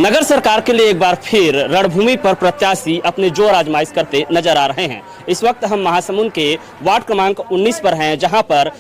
नगर सरकार के लिए एक बार फिर रणभूमि पर प्रत्याशी अपने जोर आजमाइश करते नजर आ रहे हैं। इस वक्त हम महासमुंद के वार्ड क्रमांक 19 पर हैं, जहां पर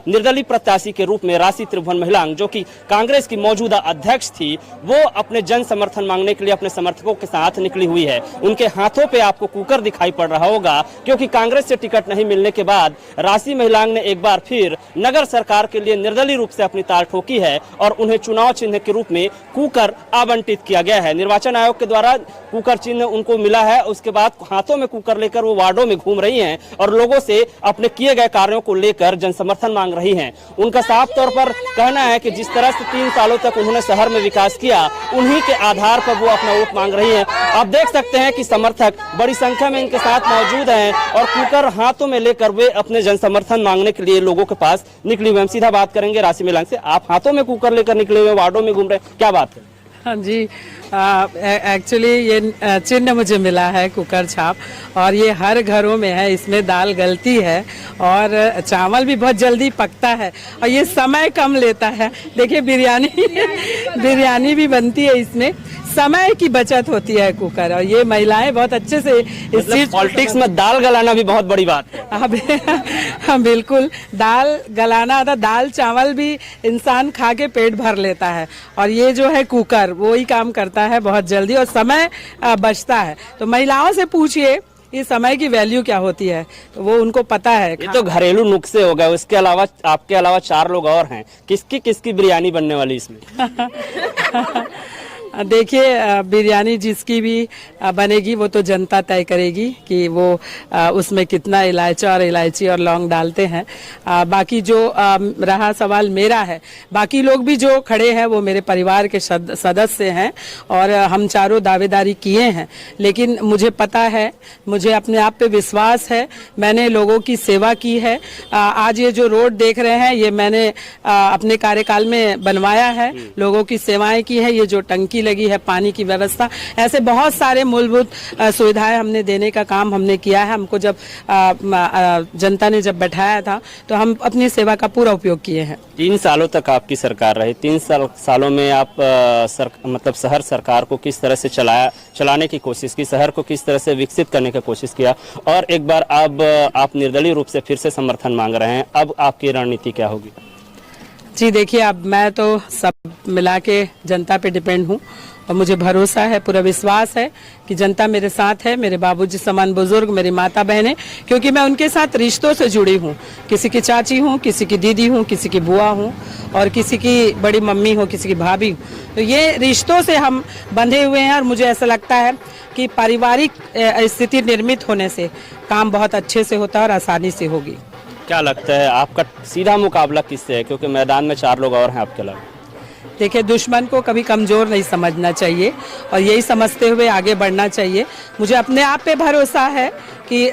निर्दलीय प्रत्याशी के रूप में राशि त्रिभुवन महिलांग, जो कि कांग्रेस की मौजूदा अध्यक्ष थी, वो अपने जन समर्थन मांगने के लिए अपने समर्थकों के साथ निकली हुई है। उनके हाथों पे आपको कुकर दिखाई पड़ रहा होगा, क्योंकि कांग्रेस से टिकट नहीं मिलने के बाद राशि महिलांग ने एक बार फिर नगर सरकार के लिए निर्दलीय रूप से अपनी ताल ठोकी है और उन्हें चुनाव चिन्ह के रूप में कुकर आवंटित किया गया है। निर्वाचन आयोग के द्वारा कुकर चिन्ह उनको मिला है, उसके बाद हाथों में कुकर लेकर वो वार्डों में घूम रही हैं और लोगों से अपने किए गए कार्यों को लेकर जन समर्थन मांग रही हैं। उनका साफ तौर पर कहना है कि जिस तरह से 3 सालों तक उन्होंने शहर में विकास किया, उन्हीं के आधार पर वो अपना वोट मांग रही हैं। आप देख सकते हैं कि समर्थक बड़ी संख्या में इनके साथ मौजूद हैं और कुकर हाथों में लेकर वे अपने जन समर्थन मांगने के लिए लोगों के पास निकली हुई। हम सीधा बात करेंगे राशि महिलांग से। आप हाथों में कुकर लेकर निकले हुए, वार्डों में घूम रहे, क्या बात है? हाँ जी, एक्चुअली ये चिन्ह मुझे मिला है कुकर छाप, और ये हर घरों में है। इसमें दाल गलती है और चावल भी बहुत जल्दी पकता है और ये समय कम लेता है। देखिए बिरयानी भी बनती है, इसमें समय की बचत होती है कुकर, और ये महिलाएं बहुत अच्छे से इस चीज पॉलिटिक्स में दाल गलाना भी बहुत बड़ी बात है। हाँ बिल्कुल, दाल गलाना था। दाल चावल भी इंसान खा के पेट भर लेता है, और ये जो है कुकर वो ही काम करता है बहुत जल्दी और समय बचता है। तो महिलाओं से पूछिए इस समय की वैल्यू क्या होती है, तो वो उनको पता है। ये तो घरेलू नुस्खे हो गए, उसके अलावा आपके अलावा 4 लोग और हैं। किसकी किसकी बिरयानी बनने वाली इसमें? देखिए, बिरयानी जिसकी भी बनेगी वो तो जनता तय करेगी कि वो उसमें कितना इलायची और लौंग डालते हैं। बाकी जो रहा सवाल मेरा है, बाकी लोग भी जो खड़े हैं वो मेरे परिवार के सदस्य हैं और हम चारों दावेदारी किए हैं। लेकिन मुझे पता है, मुझे अपने आप पे विश्वास है, मैंने लोगों की सेवा की है। आज ये जो रोड देख रहे हैं ये मैंने अपने कार्यकाल में बनवाया है, लोगों की सेवाएं की है। ये जो टंकी लगी है, पानी की व्यवस्था, ऐसे बहुत सारे मूलभूत सुविधाएं हमने देने का काम हमने किया है। हमको जब जनता ने जब बैठाया था तो हम अपनी सेवा का पूरा उपयोग किए हैं। 3 सालों तक आपकी सरकार रही। 3 सालों में आप मतलब शहर सरकार को किस तरह से चलाने की कोशिश की, शहर को किस तरह से विकसित करने की कोशिश किया, और एक बार अब आप निर्दलीय रूप से फिर से समर्थन मांग रहे हैं, अब आपकी रणनीति क्या होगी? जी देखिए, अब मैं तो सब मिला के जनता पे डिपेंड हूँ और मुझे भरोसा है, पूरा विश्वास है कि जनता मेरे साथ है। मेरे बाबूजी समान बुजुर्ग, मेरी माता बहनें, क्योंकि मैं उनके साथ रिश्तों से जुड़ी हूँ। किसी की चाची हूँ, किसी की दीदी हूँ, किसी की बुआ हूँ और किसी की बड़ी मम्मी हो, किसी की भाभी हूँ। तो ये रिश्तों से हम बंधे हुए हैं और मुझे ऐसा लगता है कि पारिवारिक स्थिति निर्मित होने से काम बहुत अच्छे से होता है और आसानी से होगी। क्या लगता है आपका सीधा मुकाबला किससे है, क्योंकि मैदान में 4 लोग और हैं आपके अलावा? देखिए, दुश्मन को कभी कमजोर नहीं समझना चाहिए और यही समझते हुए आगे बढ़ना चाहिए। मुझे अपने आप पे भरोसा है कि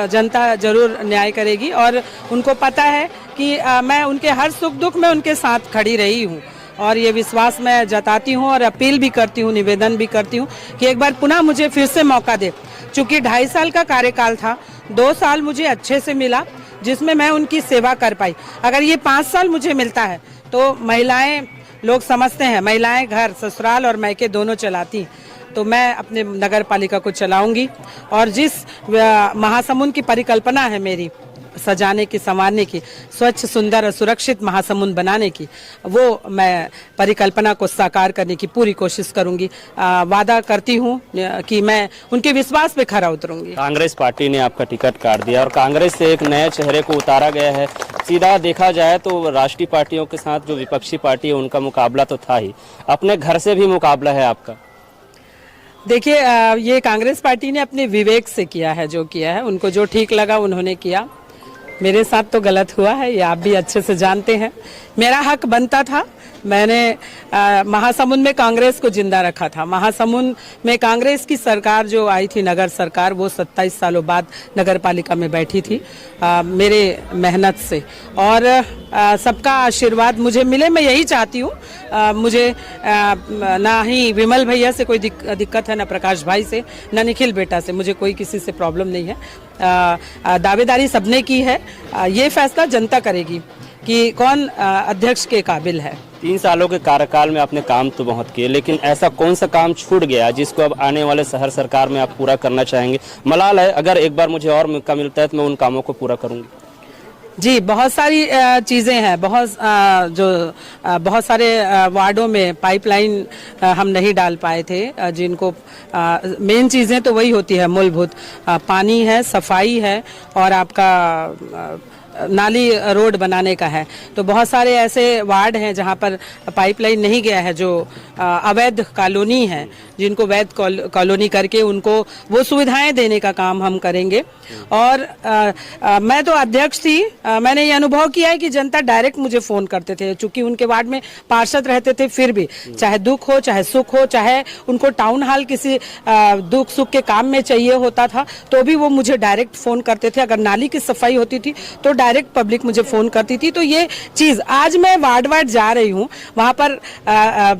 जनता जरूर न्याय करेगी और उनको पता है कि मैं उनके हर सुख दुख में उनके साथ खड़ी रही हूँ, और ये विश्वास मैं जताती हूँ और अपील भी करती हूँ, निवेदन भी करती हूँ कि एक बार पुनः मुझे फिर से मौका दे। चूँकि 2.5 साल का कार्यकाल था, 2 साल मुझे अच्छे से मिला जिसमें मैं उनकी सेवा कर पाई। अगर ये 5 साल मुझे मिलता है तो महिलाएं, लोग समझते हैं महिलाएं घर, ससुराल और मायके दोनों चलाती, तो मैं अपने नगर पालिका को चलाऊंगी। और जिस महासमुंद की परिकल्पना है मेरी, सजाने की, संवारने की, स्वच्छ सुंदर और सुरक्षित महासमुंद बनाने की, वो मैं परिकल्पना को साकार करने की पूरी कोशिश करूंगी। वादा करती हूं कि मैं उनके विश्वास पे खरा उतरूंगी। कांग्रेस पार्टी ने आपका टिकट काट दिया और कांग्रेस से एक नए चेहरे को उतारा गया है। सीधा देखा जाए तो राष्ट्रीय पार्टियों के साथ जो विपक्षी पार्टी है उनका मुकाबला तो था ही, अपने घर से भी मुकाबला है आपका। देखिए, ये कांग्रेस पार्टी ने अपने विवेक से किया है, जो किया है उनको जो ठीक लगा उन्होंने किया। मेरे साथ तो गलत हुआ है, ये आप भी अच्छे से जानते हैं। मेरा हक बनता था। मैंने महासमुंद में कांग्रेस को जिंदा रखा था। महासमुंद में कांग्रेस की सरकार जो आई थी, नगर सरकार, वो 27 सालों बाद नगर पालिका में बैठी थी मेरे मेहनत से, और सबका आशीर्वाद मुझे मिले। मैं यही चाहती हूँ। मुझे ना ही विमल भैया से कोई दिक्कत है, ना प्रकाश भाई से, ना निखिल बेटा से, मुझे कोई किसी से प्रॉब्लम नहीं है। दावेदारी सबने की है। ये फैसला जनता करेगी कि कौन अध्यक्ष के काबिल है। 3 सालों के कार्यकाल में आपने काम तो बहुत किए, लेकिन ऐसा कौन सा काम छूट गया जिसको अब आने वाले शहर सरकार में आप पूरा करना चाहेंगे? मलाल है, अगर एक बार मुझे और मौका मिलता है तो मैं उन कामों को पूरा करूंगी। जी, बहुत सारी चीज़ें हैं, बहुत सारे वार्डों में पाइपलाइन हम नहीं डाल पाए थे, जिनको मेन चीज़ें तो वही होती है मूलभूत, पानी है, सफाई है और आपका नाली रोड बनाने का है। तो बहुत सारे ऐसे वार्ड हैं जहां पर पाइपलाइन नहीं गया है, जो अवैध कॉलोनी है, जिनको वैध कॉलोनी करके उनको वो सुविधाएं देने का काम हम करेंगे। और मैं तो अध्यक्ष थी, मैंने ये अनुभव किया है कि जनता डायरेक्ट मुझे फ़ोन करते थे, चूंकि उनके वार्ड में पार्षद रहते थे, फिर भी चाहे दुख हो, चाहे सुख हो, चाहे उनको टाउन हॉल किसी दुख सुख के काम में चाहिए होता था, तो भी वो मुझे डायरेक्ट फ़ोन करते थे। अगर नाली की सफाई होती थी तो डायरेक्ट पब्लिक मुझे फ़ोन करती थी। तो ये चीज़ आज मैं वार्ड वार्ड जा रही हूँ, वहाँ पर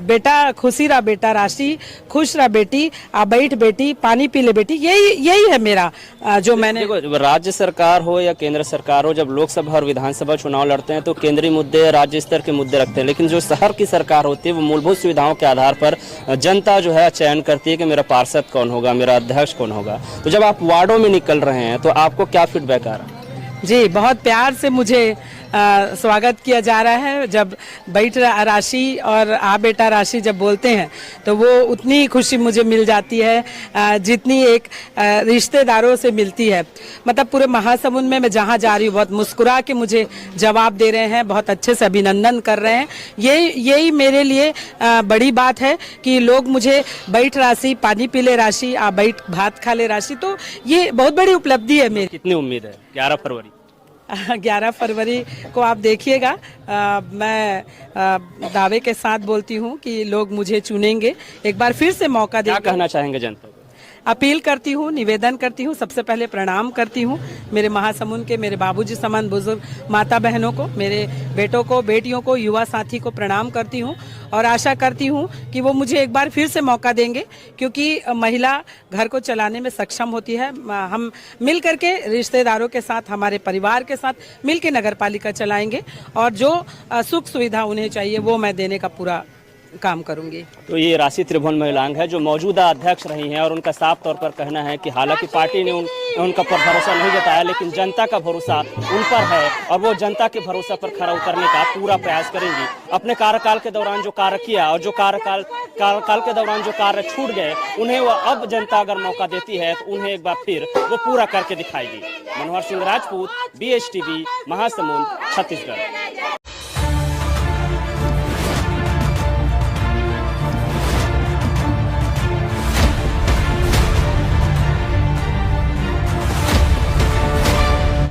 बेटा खुशी रहा, बेटा राशि खुश रहा, बेटी आ बैठ बेटी पानी पी ले बेटी, यही है मेरा जो मैंने। देखो, राज्य सरकार हो या केंद्र सरकार हो, जब लोकसभा और विधानसभा चुनाव लड़ते हैं तो केंद्रीय मुद्दे, राज्य स्तर के मुद्दे रखते हैं, लेकिन जो शहर की सरकार होती है वो मूलभूत सुविधाओं के आधार पर जनता जो है चयन करती है कि मेरा पार्षद कौन होगा, मेरा अध्यक्ष कौन होगा। तो जब आप वार्डों में निकल रहे हैं तो आपको क्या फीडबैक आ रहा है? जी, बहुत प्यार से मुझे स्वागत किया जा रहा है। जब बैठ राशि और आ बेटा राशि जब बोलते हैं तो वो उतनी खुशी मुझे मिल जाती है जितनी एक रिश्तेदारों से मिलती है। मतलब पूरे महासमुंद में मैं जहाँ जा रही हूँ बहुत मुस्कुरा के मुझे जवाब दे रहे हैं, बहुत अच्छे से अभिनंदन कर रहे हैं। यही मेरे लिए बड़ी बात है कि लोग मुझे बैठ राशि, पानी पी ले राशि, आ बैठ भात खा ले राशि, तो ये बहुत बड़ी उपलब्धि है मेरी। कितनी उम्मीद है 11 फरवरी? 11 फरवरी को आप देखिएगा, मैं दावे के साथ बोलती हूँ कि लोग मुझे चुनेंगे, एक बार फिर से मौका देंगे। क्या कहना चाहेंगे जनता को? अपील करती हूँ, निवेदन करती हूँ, सबसे पहले प्रणाम करती हूँ मेरे महासमुंद के, मेरे बाबूजी समान बुजुर्ग माता बहनों को, मेरे बेटों को, बेटियों को, युवा साथी को प्रणाम करती हूँ और आशा करती हूँ कि वो मुझे एक बार फिर से मौका देंगे, क्योंकि महिला घर को चलाने में सक्षम होती है। हम मिल करके रिश्तेदारों के साथ, हमारे परिवार के साथ मिल के नगर पालिका चलाएंगे और जो सुख सुविधा उन्हें चाहिए वो मैं देने का पूरा काम करूंगी। तो ये राशि त्रिभुवन महिलांग है जो मौजूदा अध्यक्ष रही हैं और उनका साफ तौर पर कहना है कि हालांकि पार्टी ने उनका पर भरोसा नहीं जताया, लेकिन जनता का भरोसा उन पर है और वो जनता के भरोसा पर खरा उतरने का पूरा प्रयास करेंगी। अपने कार्यकाल के दौरान जो कार्य किया और जो कार्यकाल के दौरान जो कार्य छूट गए, उन्हें वो अब जनता अगर मौका देती है तो उन्हें एक बार फिर वो पूरा करके दिखाएगी। मनोहर सिंह राजपूत, BHTV, महासमुंद, छत्तीसगढ़।